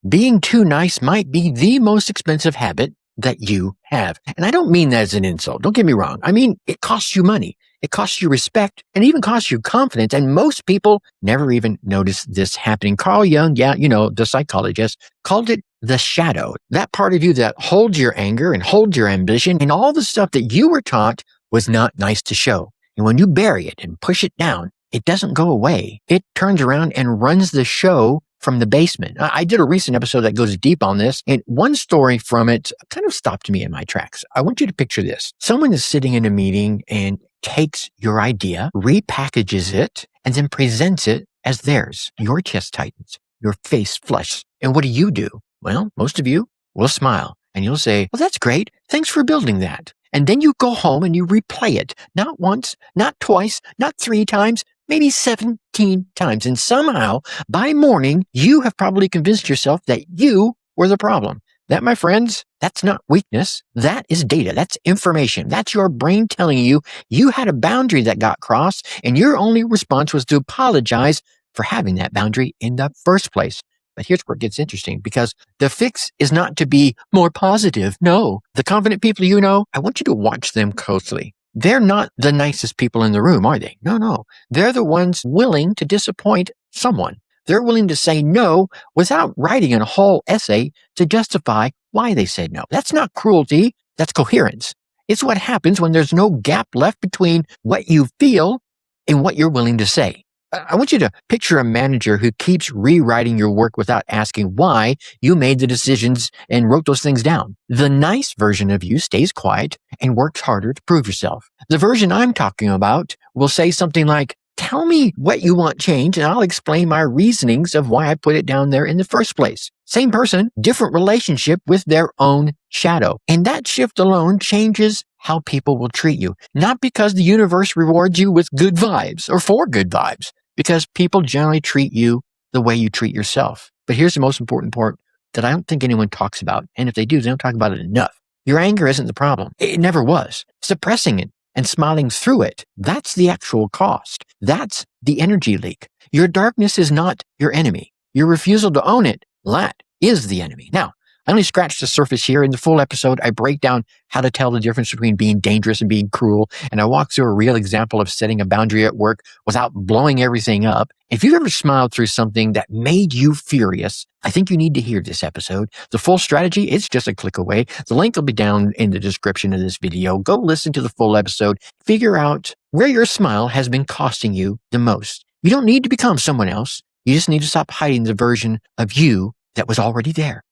Being too nice might be the most expensive habit that you have. And I don't mean that as an insult. Don't get me wrong. I mean, it costs you money. It costs you respect and even costs you confidence. And most people never even notice this happening. Carl Jung, the psychologist, called it the shadow. That part of you that holds your anger and holds your ambition and all the stuff that you were taught was not nice to show. And when you bury it and push it down, it doesn't go away. It turns around and runs the show from the basement. I did a recent episode that goes deep on this, and one story from it kind of stopped me in my tracks. I want you to picture this. Someone is sitting in a meeting and takes your idea, repackages it, and then presents it as theirs. Your chest tightens, your face flushes. And what do? Well, most of you will smile and you'll say, well, that's great. Thanks for building that. And then you go home and you replay it. Not once, not twice, not 3 times, maybe 17 times. And somehow, by morning, you have probably convinced yourself that you were the problem. That, my friends, that's not weakness. That is data. That's information. That's your brain telling you you had a boundary that got crossed, and your only response was to apologize for having that boundary in the first place. But here's where it gets interesting, because the fix is not to be more positive. No, the confident people you know, I want you to watch them closely. They're not the nicest people in the room, are they? No. They're the ones willing to disappoint someone. They're willing to say no without writing a whole essay to justify why they said no. That's not cruelty. That's coherence. It's what happens when there's no gap left between what you feel and what you're willing to say. I want you to picture a manager who keeps rewriting your work without asking why you made the decisions and wrote those things down. The nice version of you stays quiet and works harder to prove yourself. The version I'm talking about will say something like, tell me what you want changed and I'll explain my reasonings of why I put it down there in the first place. Same person, different relationship with their own shadow. And that shift alone changes how people will treat you. Not because the universe rewards you with good vibes or for good vibes, because people generally treat you the way you treat yourself. But here's the most important part that I don't think anyone talks about. And if they do, they don't talk about it enough. Your anger isn't the problem. It never was. Suppressing it and smiling through it, that's the actual cost. That's the energy leak. Your darkness is not your enemy. Your refusal to own it, that is the enemy. Now, I only scratched the surface here. In the full episode, I break down how to tell the difference between being dangerous and being cruel. And I walk through a real example of setting a boundary at work without blowing everything up. If you've ever smiled through something that made you furious, I think you need to hear this episode. The full strategy, it's just a click away. The link will be down in the description of this video. Go listen to the full episode. Figure out where your smile has been costing you the most. You don't need to become someone else. You just need to stop hiding the version of you that was already there.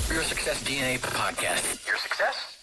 Your Success DNA podcast. Your success